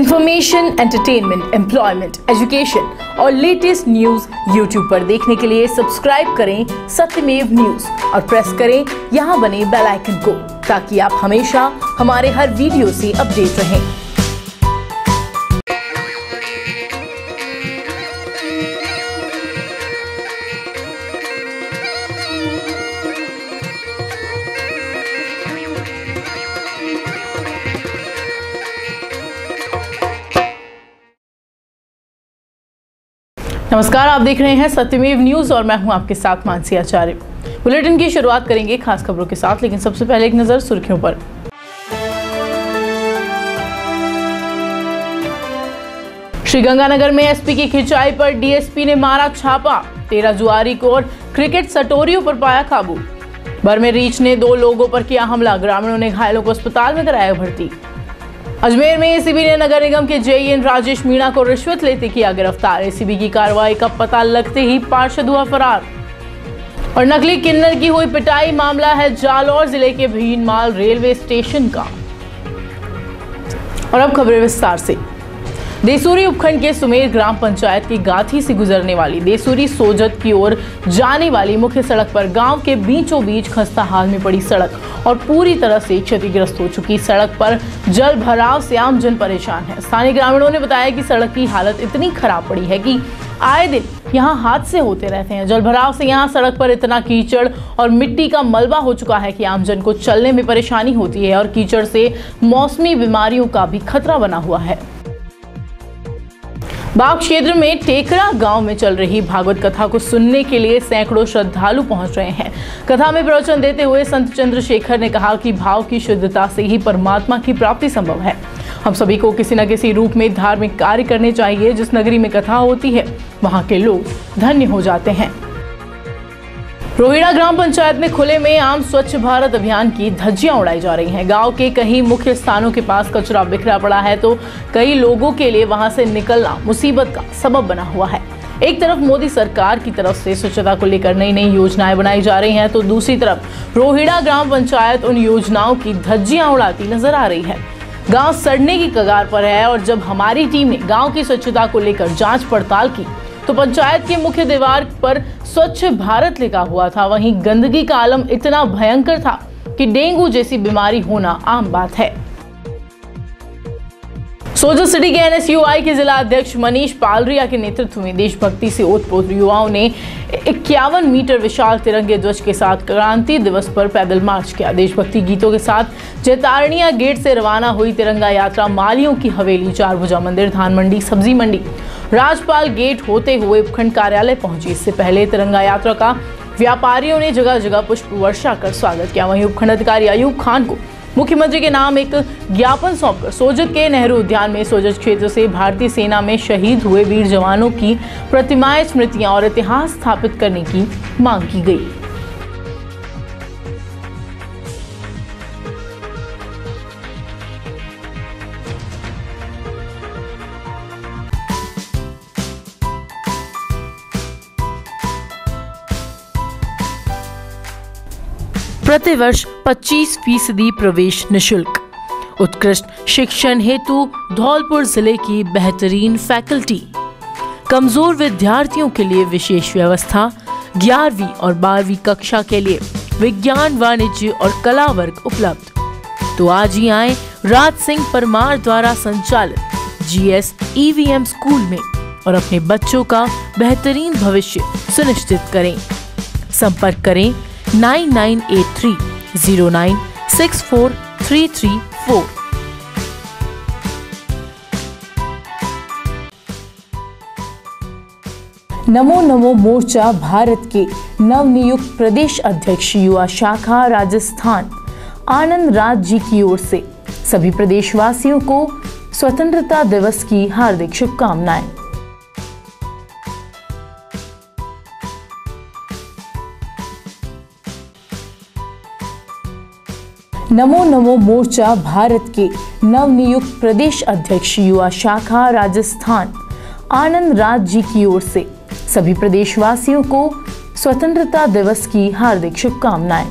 Information, entertainment, employment, education और latest news YouTube पर देखने के लिए सब्सक्राइब करें सत्यमेव न्यूज और प्रेस करें यहाँ बने बेल आइकन को, ताकि आप हमेशा हमारे हर वीडियो से अपडेट रहें। नमस्कार, आप देख रहे हैं सत्यमेव न्यूज और मैं हूं आपके साथ मानसी आचार्य। बुलेटिन की शुरुआत करेंगे खास खबरों के साथ, लेकिन सबसे पहले एक नजर सुर्खियों पर। श्रीगंगानगर में एसपी की खिंचाई पर डीएसपी ने मारा छापा, 13 जुआरी को और क्रिकेट सटोरियों पर पाया काबू। बर्मे रीच ने 2 लोगों पर किया हमला, ग्रामीणों ने घायलों को अस्पताल में कराया भर्ती। अजमेर में एसीबी ने नगर निगम के जेईएन राजेश मीणा को रिश्वत लेते किया गिरफ्तार। एसीबी की कार्रवाई का पता लगते ही पार्षद हुआ फरार। और नकली किन्नर की हुई पिटाई, मामला है जालौर जिले के भीनमाल रेलवे स्टेशन का। और अब खबरें विस्तार से। देसूरी उपखंड के सुमेर ग्राम पंचायत की गाथी से गुजरने वाली देसूरी सोजत की ओर जाने वाली मुख्य सड़क पर गांव के बीचों बीच खस्ता हाल में पड़ी सड़क और पूरी तरह से क्षतिग्रस्त हो चुकी सड़क पर जल भराव से आम जन परेशान है। स्थानीय ग्रामीणों ने बताया कि सड़क की हालत इतनी खराब पड़ी है कि आए दिन यहाँ हादसे होते रहते हैं। जल भराव से यहाँ सड़क पर इतना कीचड़ और मिट्टी का मलबा हो चुका है कि आमजन को चलने में परेशानी होती है और कीचड़ से मौसमी बीमारियों का भी खतरा बना हुआ है। बाग क्षेत्र में टेकड़ा गांव में चल रही भागवत कथा को सुनने के लिए सैकड़ों श्रद्धालु पहुंच रहे हैं। कथा में प्रवचन देते हुए संत चंद्रशेखर ने कहा कि भाव की शुद्धता से ही परमात्मा की प्राप्ति संभव है। हम सभी को किसी न किसी रूप में धार्मिक कार्य करने चाहिए। जिस नगरी में कथा होती है वहां के लोग धन्य हो जाते हैं। रोहिड़ा ग्राम पंचायत में खुले में आम स्वच्छ भारत अभियान की धज्जियां उड़ाई जा रही हैं। गांव के कई मुख्य स्थानों के पास कचरा बिखरा पड़ा है तो कई लोगों के लिए वहां से निकलना मुसीबत का सबब बना हुआ है। एक तरफ मोदी सरकार की तरफ से स्वच्छता को लेकर नई नई योजनाएं बनाई जा रही हैं, तो दूसरी तरफ रोहिड़ा ग्राम पंचायत उन योजनाओं की धज्जियां उड़ाती नजर आ रही है। गाँव सड़ने की कगार पर है और जब हमारी टीम ने गाँव की स्वच्छता को लेकर जाँच पड़ताल की तो पंचायत के मुख्य दीवार पर स्वच्छ भारत लिखा हुआ था। वहीं गंदगी का आलम इतना भयंकर था कि डेंगू जैसी बीमारी होना आम बात है। सोजत सिटी के एनएसयूआई के जिला अध्यक्ष मनीष पालरिया के नेतृत्व में देशभक्ति से ओतप्रोत युवाओं ने 51 मीटर विशाल तिरंगे ध्वज के साथ क्रांति दिवस पर पैदल मार्च किया। देशभक्ति गीतों के साथ जैतारनिया गेट से रवाना हुई तिरंगा यात्रा मालियों की हवेली, चारभुजा मंदिर, धान मंडी, सब्जी मंडी, राजपाल गेट होते हुए उपखंड कार्यालय पहुंची। इससे पहले तिरंगा यात्रा का व्यापारियों ने जगह जगह पुष्प वर्षा कर स्वागत किया। वहीं उपखंड अधिकारी अयूब खान को मुख्यमंत्री के नाम एक ज्ञापन सौंपकर सोजत के नेहरू उद्यान में सोजत क्षेत्र से भारतीय सेना में शहीद हुए वीर जवानों की प्रतिमाएं, स्मृतियां और इतिहास स्थापित करने की मांग की गई। प्रतिवर्ष 25% प्रवेश निशुल्क। उत्कृष्ट शिक्षण हेतु धौलपुर जिले की बेहतरीन फैकल्टी। कमजोर विद्यार्थियों के लिए विशेष व्यवस्था। 11वीं और 12वीं कक्षा के लिए विज्ञान, वाणिज्य और कला वर्ग उपलब्ध। तो आज ही आए राज सिंह परमार द्वारा संचालित जीएस ईवीएम स्कूल में और अपने बच्चों का बेहतरीन भविष्य सुनिश्चित करें। संपर्क करें 9983 09 334। नमो नमो मोर्चा भारत के नवनियुक्त प्रदेश अध्यक्ष युवा शाखा राजस्थान आनंद राज जी की ओर से सभी प्रदेशवासियों को स्वतंत्रता दिवस की हार्दिक शुभकामनाएं। नमो नमो मोर्चा भारत के नवनियुक्त प्रदेश अध्यक्ष युवा शाखा राजस्थान आनंद राज जी की ओर से सभी प्रदेशवासियों को स्वतंत्रता दिवस की हार्दिक शुभकामनाएं।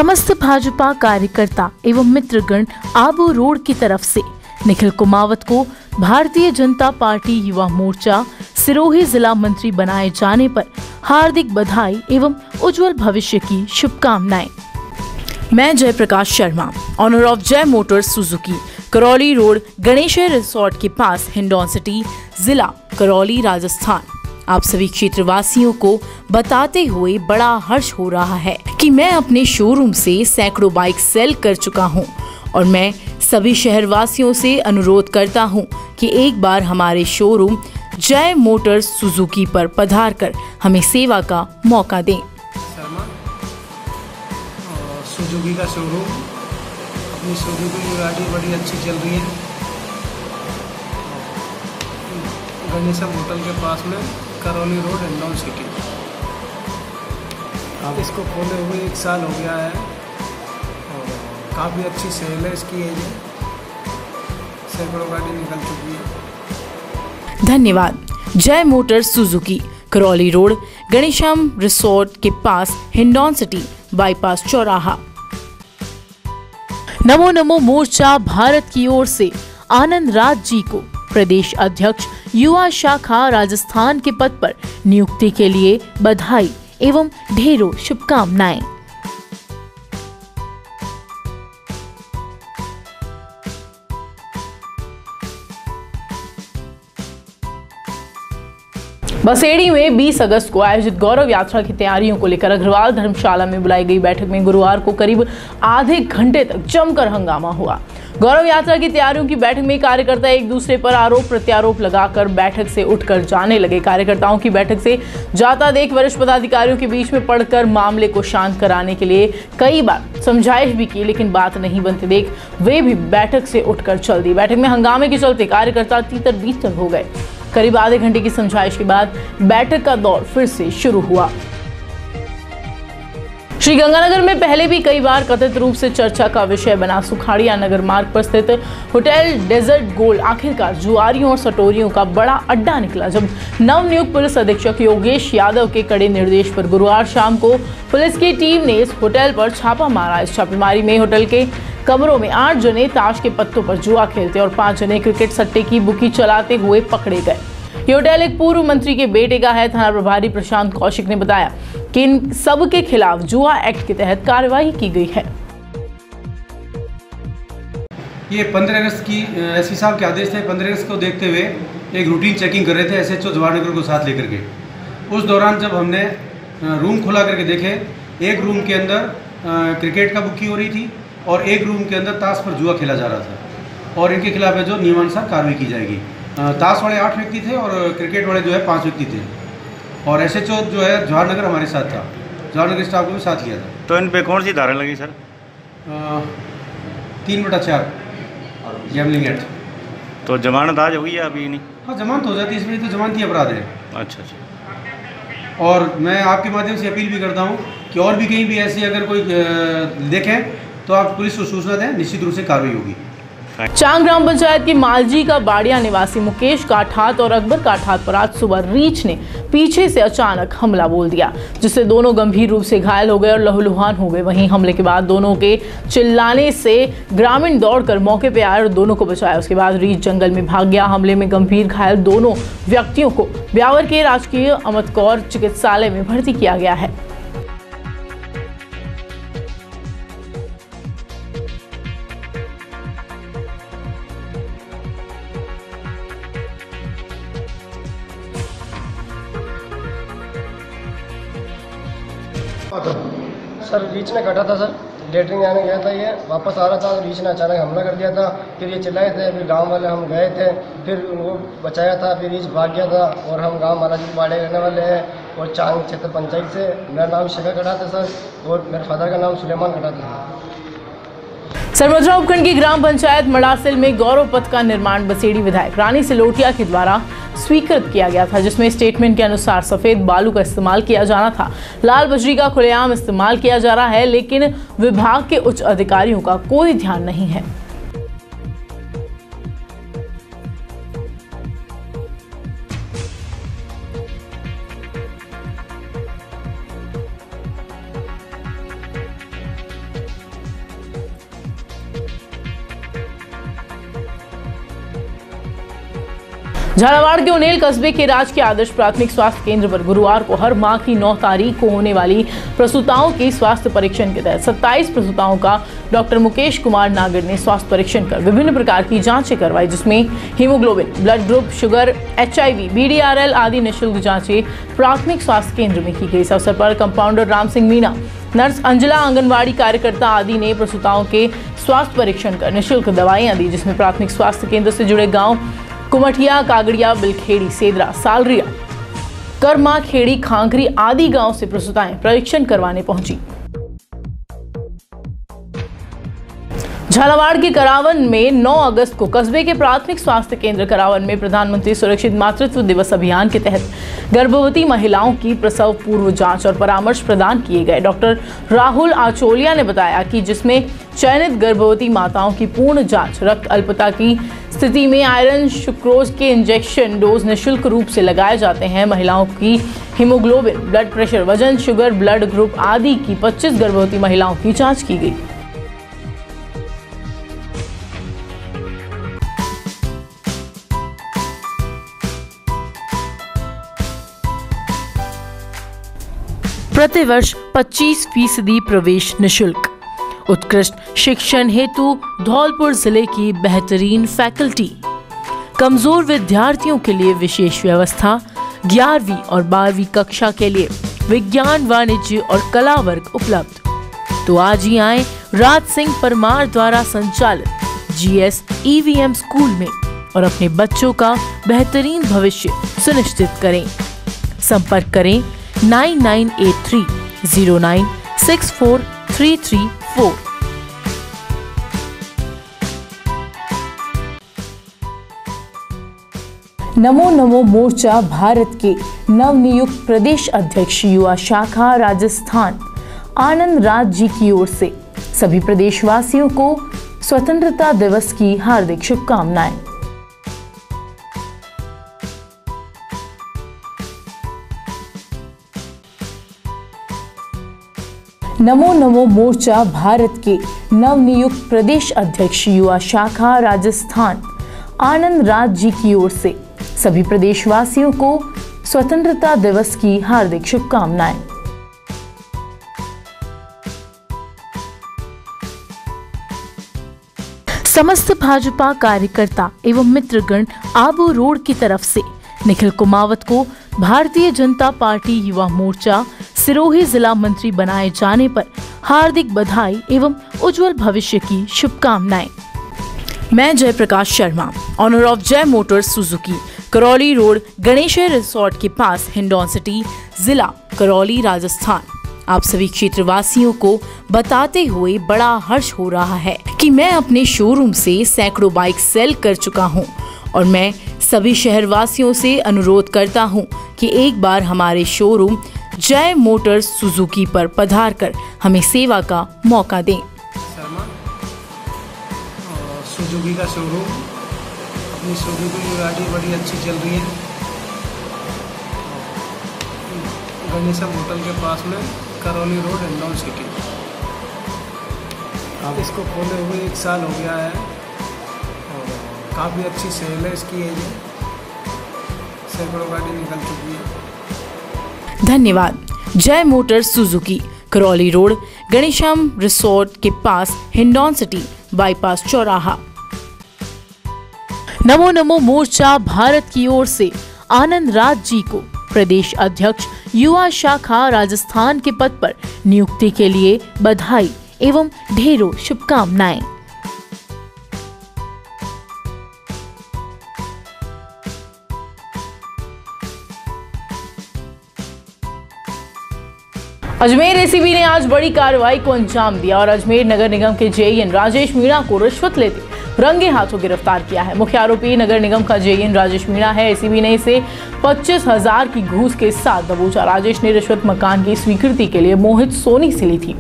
समस्त भाजपा कार्यकर्ता एवं मित्रगण आबू रोड की तरफ से निखिल कुमावत को भारतीय जनता पार्टी युवा मोर्चा सिरोही जिला मंत्री बनाए जाने पर हार्दिक बधाई एवं उज्जवल भविष्य की शुभकामनाएं। मैं जयप्रकाश शर्मा, ऑनर ऑफ जय Motors Suzuki, Karauli road, Ganesh resort के पास, हिंडौन सिटी, जिला करौली, राजस्थान। आप सभी क्षेत्रवासियों को बताते हुए बड़ा हर्ष हो रहा है कि मैं अपने शोरूम से सैकड़ों बाइक सेल कर चुका हूं और मैं सभी शहरवासियों से अनुरोध करता हूं कि एक बार हमारे शोरूम जय मोटर्स सुजुकी पर पधार कर हमें सेवा का मौका दें। सुजुकी का शोरूम, अपनी सुजुकी की गाड़ी बड़ी अच्छी चल रही है। गणेशम होटल के पास में, करौली रोड, हिंडौन सिटी। अब इसको खोले हुए 1 साल हो गया है और काफ़ी अच्छी सेल है इसकी। एज सैकड़ों गाड़ी निकल चुकी है। धन्यवाद। Jai Motors Suzuki, Karauli road, Ganesham resort के पास, हिंडौन सिटी, बाईपास चौराहा। नमो नमो मोर्चा भारत की ओर से आनंद राज जी को प्रदेश अध्यक्ष युवा शाखा राजस्थान के पद पर नियुक्ति के लिए बधाई एवं ढेरों शुभकामनाएं। बसेड़ी में 20 अगस्त को आयोजित गौरव यात्रा की तैयारियों को लेकर अग्रवाल धर्मशाला में बुलाई गई बैठक में गुरुवार को करीब आधे घंटे तक जमकर हंगामा हुआ। गौरव यात्रा की तैयारियों की बैठक में कार्यकर्ता एक दूसरे पर आरोप प्रत्यारोप लगाकर बैठक से उठकर जाने लगे। कार्यकर्ताओं की बैठक से जाता देख वरिष्ठ पदाधिकारियों के बीच में पड़कर मामले को शांत कराने के लिए कई बार समझाइश भी की, लेकिन बात नहीं बनते देख वे भी बैठक से उठकर चल दी। बैठक में हंगामे के चलते कार्यकर्ता तीतर बीतर हो गए। करीब आधे घंटे की समझाइश के बाद बैठक का दौर फिर से शुरू हुआ। श्रीगंगानगर में पहले भी कई बार कथित रूप से चर्चा का विषय बना सुखाड़िया नगर मार्ग पर स्थित होटल डेजर्ट गोल्ड आखिरकार जुआरियों और सटोरियों का बड़ा अड्डा निकला, जब नवनियुक्त पुलिस अधीक्षक योगेश यादव के कड़े निर्देश पर गुरुवार शाम को पुलिस की टीम ने इस होटल पर छापा मारा। इस छापेमारी में होटल के कमरों में 8 जने ताश के पत्तों पर जुआ खेलते और 5 जने क्रिकेट सट्टे की बुकी चलाते हुए पकड़े गए। ये होटल एक पूर्व मंत्री के बेटे का है। थाना प्रभारी प्रशांत कौशिक ने बताया कि इन सब के खिलाफ जुआ एक्ट के तहत कार्रवाई की गई है। ये 15 अगस्त की एसपी साहब के आदेश थे। 15 अगस्त को देखते हुए एक रूटीन चेकिंग कर रहे थे एसएचओ जवाहरनगर को साथ लेकर के। उस दौरान जब हमने रूम खुला करके देखे, एक रूम के अंदर क्रिकेट का बुकी हो रही थी और एक रूम के अंदर ताश पर जुआ खेला जा रहा था और इनके खिलाफ है जो नियमानुसार कार्रवाई की जाएगी। ताश वाले 8 व्यक्ति थे और क्रिकेट वाले जो है 5 व्यक्ति थे और एसएचओ जो है जवाहरनगर हमारे साथ था, जवाहरनगर स्टाफ को भी साथ लिया था। तो इन पे कौन सी धारा लगी सर? 3/4 gambling act. तो जमानत आज होगी या अभी नहीं? हाँ, जमानत हो जाती है, इसमें तो जमानती अपराध है। अच्छा अच्छा। और मैं आपके माध्यम से अपील भी करता हूँ कि और भी कहीं भी ऐसी अगर कोई देखें तो आप पुलिस को सूचना दें, निश्चित रूप से कार्रवाई होगी। चांग ग्राम पंचायत की मालजी का बाड़िया निवासी मुकेश काठात और अकबर काठात पर आज सुबह रीछ ने पीछे से अचानक हमला बोल दिया, जिससे दोनों गंभीर रूप से घायल हो गए और लहूलुहान हो गए। वहीं हमले के बाद दोनों के चिल्लाने से ग्रामीण दौड़कर मौके पर आए और दोनों को बचाया। उसके बाद रीछ जंगल में भाग गया। हमले में गंभीर घायल दोनों व्यक्तियों को ब्यावर के राजकीय अमृतकौर चिकित्सालय में भर्ती किया गया है। सर रीच ने कटा था सर, लेटरिन आने गया था, ये वापस आ रहा था, रीच ने अचानक हमला कर दिया था। फिर ये चिल्लाए थे, फिर गांव वाले हम गए थे, फिर उनको बचाया था, फिर रीच भाग गया था। और हम गांव महाराज के बाड़े रहने वाले हैं और चांग क्षेत्र पंचायत से। मेरा नाम शिखा कटा था सर और मेरे फादर का नाम सुलेमान कटा था। सरमजरा उपखंड की ग्राम पंचायत मड़ासिल में गौरव पथ का निर्माण बसेड़ी विधायक रानी सिलोटिया के द्वारा स्वीकृत किया गया था, जिसमें स्टेटमेंट के अनुसार सफेद बालू का इस्तेमाल किया जाना था। लाल बजरी का खुलेआम इस्तेमाल किया जा रहा है, लेकिन विभाग के उच्च अधिकारियों का कोई ध्यान नहीं है। झालावाड़ के उनेल कस्बे के राजकीय आदर्श प्राथमिक स्वास्थ्य केंद्र पर गुरुवार को हर माह की 9 तारीख को होने वाली प्रसूताओं के स्वास्थ्य परीक्षण के तहत 27 प्रसूताओं का डॉक्टर मुकेश कुमार नागर ने स्वास्थ्य परीक्षण कर विभिन्न प्रकार की जांचें करवाई, जिसमें haemoglobin, blood group, sugar, HIV, BDRL आदि निःशुल्क जांचें प्राथमिक स्वास्थ्य केंद्र में की गई। इस अवसर पर कंपाउंडर राम सिंह मीणा, नर्स अंजला, आंगनवाड़ी कार्यकर्ता आदि ने प्रसूताओं के स्वास्थ्य परीक्षण कर निःशुल्क दवाइयां दी, जिसमें प्राथमिक स्वास्थ्य केंद्र से जुड़े गांव कुमठिया, कागड़िया, बिलखेड़ी, सेदरा, सालरिया, कर्मा, खेड़ी, खांखरी आदि गांव से प्रसूताएं परीक्षण करवाने पहुंची। झालावाड़ के करावन में 9 अगस्त को कस्बे के प्राथमिक स्वास्थ्य केंद्र करावन में प्रधानमंत्री सुरक्षित मातृत्व दिवस अभियान के तहत गर्भवती महिलाओं की प्रसव पूर्व जांच और परामर्श प्रदान किए गए। डॉक्टर राहुल आचोलिया ने बताया कि जिसमें चयनित गर्भवती माताओं की पूर्ण जांच, रक्त अल्पता की स्थिति में आयरन, सुक्रोज के इंजेक्शन डोज निःशुल्क रूप से लगाए जाते हैं। महिलाओं की हीमोग्लोबिन, ब्लड प्रेशर, वजन, शुगर, ब्लड ग्रुप आदि की 25 गर्भवती महिलाओं की जांच की गई। प्रतिवर्ष 25% प्रवेश निःशुल्क। उत्कृष्ट शिक्षण हेतु धौलपुर जिले की बेहतरीन फैकल्टी, कमजोर विद्यार्थियों के लिए विशेष व्यवस्था। 11वीं और 12वीं कक्षा के लिए विज्ञान, वाणिज्य और कला वर्ग उपलब्ध। तो आज ही आए राज सिंह परमार द्वारा संचालित GS EVM स्कूल में और अपने बच्चों का बेहतरीन भविष्य सुनिश्चित करें। संपर्क करें 9983 09 64334। नमो नमो मोर्चा भारत के नवनियुक्त प्रदेश अध्यक्ष युवा शाखा राजस्थान आनंद राज जी की ओर से सभी प्रदेशवासियों को स्वतंत्रता दिवस की हार्दिक शुभकामनाएं। नमो नमो मोर्चा भारत के नवनियुक्त प्रदेश अध्यक्ष युवा शाखा राजस्थान आनंद राज जी की ओर से सभी प्रदेशवासियों को स्वतंत्रता दिवस की हार्दिक शुभकामनाएं। समस्त भाजपा कार्यकर्ता एवं मित्रगण आबू रोड की तरफ से निखिल कुमावत को भारतीय जनता पार्टी युवा मोर्चा सिरोही जिला मंत्री बनाए जाने पर हार्दिक बधाई एवं उज्जवल भविष्य की शुभकामनाएं। मैं जयप्रकाश शर्मा, ऑनर ऑफ जय Motors Suzuki, Karauli road, Ganesh resort के पास, हिंडौन सिटी, जिला करौली, राजस्थान, आप सभी क्षेत्रवासियों को बताते हुए बड़ा हर्ष हो रहा है कि मैं अपने शोरूम से सैकड़ों बाइक सेल कर चुका हूं और मैं सभी शहरवासियों से अनुरोध करता हूं कि एक बार हमारे शोरूम जय मोटर्स सुजुकी पर पधार कर हमें सेवा का मौका दें। शर्मा सुजुकी का शोरूम, अपनी सुजुकी की गाड़ी बड़ी अच्छी चल रही है। गणेशम होटल के पास में, करौली रोड, हिंडौन सिटी। अब इसको खोले हुए 1 साल हो गया है और काफ़ी अच्छी सेल है इसकी। एज सैकड़ों गाड़ी निकल चुकी है। धन्यवाद। Jai Motors Suzuki, Karauli road, Ganesham resort के पास, हिंडौन सिटी, बाईपास चौराहा। नमो नमो मोर्चा भारत की ओर से आनंद राज जी को प्रदेश अध्यक्ष युवा शाखा राजस्थान के पद पर नियुक्ति के लिए बधाई एवं ढेरों शुभकामनाएं। अजमेर एसीबी ने आज बड़ी कार्रवाई को अंजाम दिया और अजमेर नगर निगम के जेईएन राजेश मीणा को रिश्वत लेते रंगे हाथों गिरफ्तार किया है। मुख्य आरोपी नगर निगम का जेईएन राजेश मीणा है। एसीबी ने इसे 25,000 की घूस के साथ दबोचा। राजेश ने रिश्वत मकान की स्वीकृति के लिए मोहित सोनी से ली थी।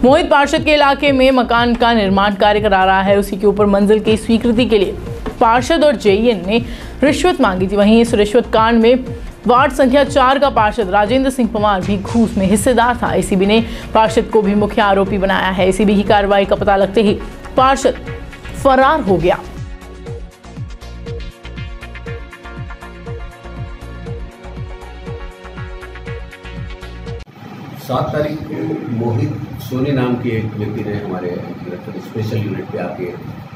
मोहित पार्षद के इलाके में मकान का निर्माण कार्य करा रहा है। उसी के ऊपर मंजिल की स्वीकृति के लिए पार्षद और जेईएन ने रिश्वत मांगी थी। वहीं इस रिश्वत कांड में वार्ड संख्या 4 का पार्षद राजेंद्र सिंह पवार भी घूस में हिस्सेदार था। एसीबी ने पार्षद को भी मुख्य आरोपी बनाया है। एसीबी की कार्रवाई का पता लगते ही पार्षद फरार हो गया। 7 तारीख को मोहित सोनी नाम के एक व्यक्ति ने हमारे स्पेशल यूनिट पे आके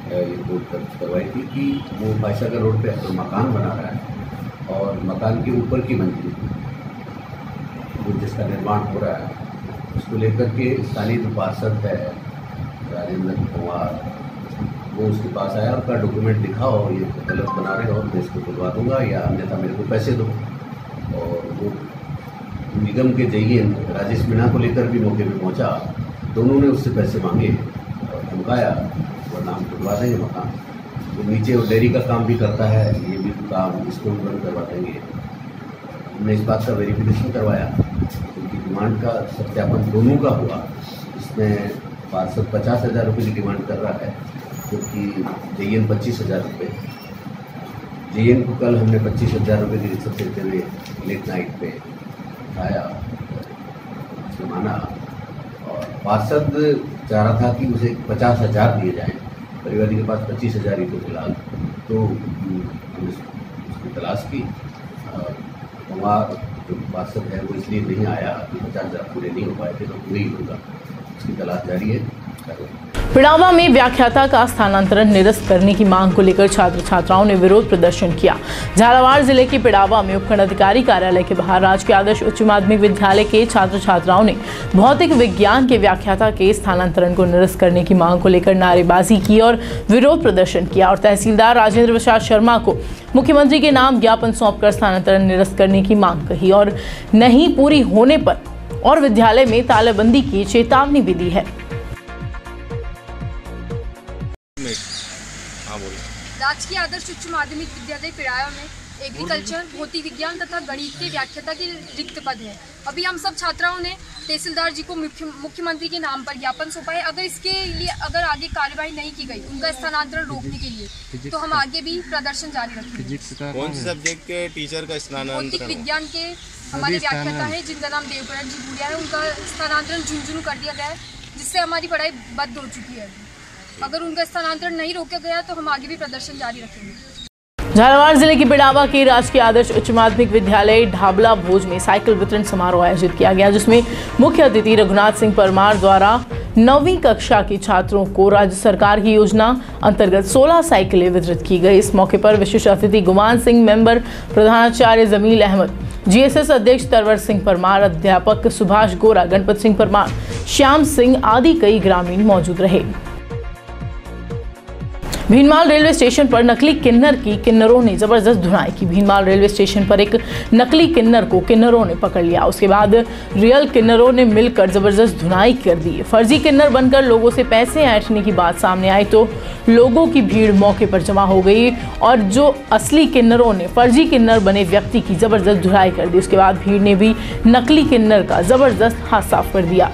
रिपोर्ट दर्ज करवाई थी कि वो भाईसागर रोड पे अपना मकान बना रहा है और मकान के ऊपर की मंजिल वो जिसका निर्माण हो रहा है उसको लेकर के स्थानीय जो पार्षद है राजेंद्र कुमार वो उसके पास आया और कहा डॉक्यूमेंट दिखाओ ये गलत बना रहे हो मैं इसको खुलवा दूंगा या अन्यथा मेरे को पैसे दो। और वो निगम के जईएन राजेश मीणा को लेकर भी मौके पे पहुंचा, दोनों ने उससे पैसे मांगे और धमकाया वरना हम खुलवा देंगे मकान। वो नीचे वो डेयरी का काम भी करता है, ये भी काम इसको बंद करवा देंगे। हमने इस बात का वेरिफिकेशन करवाया क्योंकि डिमांड का सत्यापन दोनों का हुआ। इसमें पार्षद 50,000 रुपये की डिमांड कर रहा है क्योंकि जईएन 25,000 रुपये। जईएन को कल हमने 25,000 रुपये की रिश्वत देते हुए लेट नाइट पे आया, उसने माना और पार्षद चाह रहा था कि उसे 50,000 दिए जाएं, परिवादी के पास 25,000 ही तो फिलहाल। तो हमने उसकी तलाश की और वहाँ जो पार्षद है वो इसलिए नहीं आया कि 50,000 पूरे नहीं हो पाए थे, तो पूरे ही होगा। उसकी तलाश जारी है। पिड़ावा में व्याख्याता का स्थानांतरण निरस्त करने की मांग को लेकर छात्र छात्राओं ने विरोध प्रदर्शन किया। झालावाड़ जिले के पिड़ावा में उपखंड अधिकारी कार्यालय के बाहर राजकीय आदर्श उच्च माध्यमिक विद्यालय के छात्र छात्राओं ने भौतिक विज्ञान के व्याख्याता के स्थानांतरण को निरस्त करने की मांग को लेकर नारेबाजी की और विरोध प्रदर्शन किया और तहसीलदार राजेंद्र प्रसाद शर्मा को मुख्यमंत्री के नाम ज्ञापन सौंपकर स्थानांतरण निरस्त करने की मांग कही और नहीं पूरी होने पर और विद्यालय में तालाबंदी की चेतावनी भी दी है। राजकीय आदर्श उच्च माध्यमिक विद्यालय पिड़ावा में एग्रीकल्चर, भौतिक विज्ञान तथा गणित के व्याख्याता के रिक्त पद है। अभी हम सब छात्राओं ने तहसीलदार जी को मुख्यमंत्री के नाम पर ज्ञापन सौंपा है। अगर इसके लिए अगर आगे कार्यवाही नहीं की गई उनका स्थानांतरण रोकने के लिए तो हम आगे भी प्रदर्शन जारी रखेंगे। कौन से सब्जेक्ट के टीचर का स्थानांतरण? भौतिक विज्ञान के हमारे व्याख्याता है जिनका नाम देवकरण जी भूलिया है, उनका स्थानांतरण झुंझुनू कर दिया गया है जिससे हमारी पढ़ाई बंद हो चुकी है। अगर उनका स्थानांतरण नहीं रोका गया तो हम आगे भी प्रदर्शन जारी रखेंगे। झालावाड़ जिले की पिड़ावा के राजकीय आदर्श उच्च माध्यमिक विद्यालय ढाबला भोज में साइकिल वितरण समारोह आयोजित किया गया, जिसमें मुख्य अतिथि रघुनाथ सिंह परमार द्वारा 9वीं कक्षा के छात्रों को राज्य सरकार की योजना अंतर्गत 16 साइकिलें वितरित की गई। इस मौके पर विशिष्ट अतिथि गुमान सिंह, मेंबर प्रधानाचार्य जमील अहमद, जीएसएस अध्यक्ष तरवर सिंह परमार, अध्यापक सुभाष गोरा, गणपत सिंह परमार, श्याम सिंह आदि कई ग्रामीण मौजूद रहे। भीनमाल रेलवे स्टेशन पर नकली किन्नर की किन्नरों ने जबरदस्त धुनाई की। भीनमाल रेलवे स्टेशन पर एक नकली किन्नर को किन्नरों ने पकड़ लिया। उसके बाद रियल किन्नरों ने मिलकर जबरदस्त धुनाई कर दी। फर्जी किन्नर बनकर लोगों से पैसे ऐंठने की बात सामने आई तो लोगों की भीड़ मौके पर जमा हो गई और जो असली किन्नरों ने फर्जी किन्नर बने व्यक्ति की जबरदस्त धुनाई कर दी। उसके बाद भीड़ ने भी नकली किन्नर का जबरदस्त हाथ साफ कर दिया।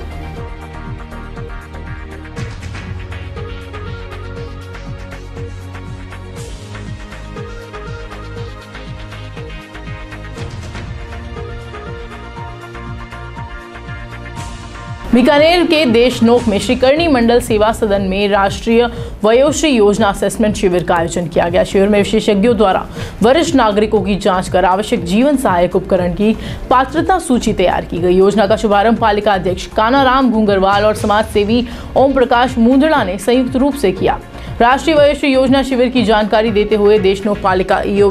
बीकानेर के देशनोक में श्री करणी मंडल सेवा सदन में राष्ट्रीय वयोश्री योजना असेसमेंट शिविर का आयोजन किया गया। शिविर में विशेषज्ञों द्वारा वरिष्ठ नागरिकों की जांच कर आवश्यक जीवन सहायक उपकरण की पात्रता सूची तैयार की गई। योजना का शुभारंभ पालिका अध्यक्ष कानाराम घुंगरवाल और समाज सेवी ओम प्रकाश मुंदड़ा ने संयुक्त रूप से किया। राष्ट्रीय वयोश्री योजना शिविर की जानकारी देते हुए देशनोक पालिका ईओ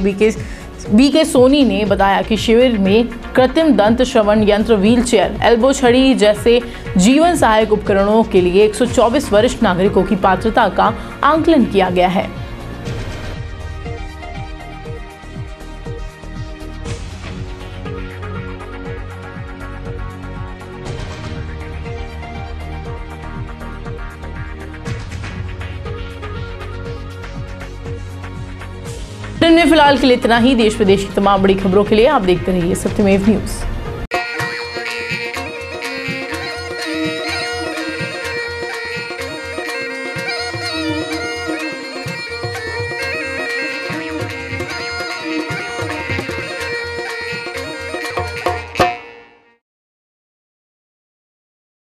बीके सोनी ने बताया कि शिविर में कृत्रिम दंत श्रवण यंत्र, व्हील चेयर, एल्बो छड़ी जैसे जीवन सहायक उपकरणों के लिए 124 वरिष्ठ नागरिकों की पात्रता का आंकलन किया गया है। फिलहाल के लिए इतना ही। देश विदेश की तमाम बड़ी खबरों के लिए आप देखते रहिए सत्यमेव न्यूज।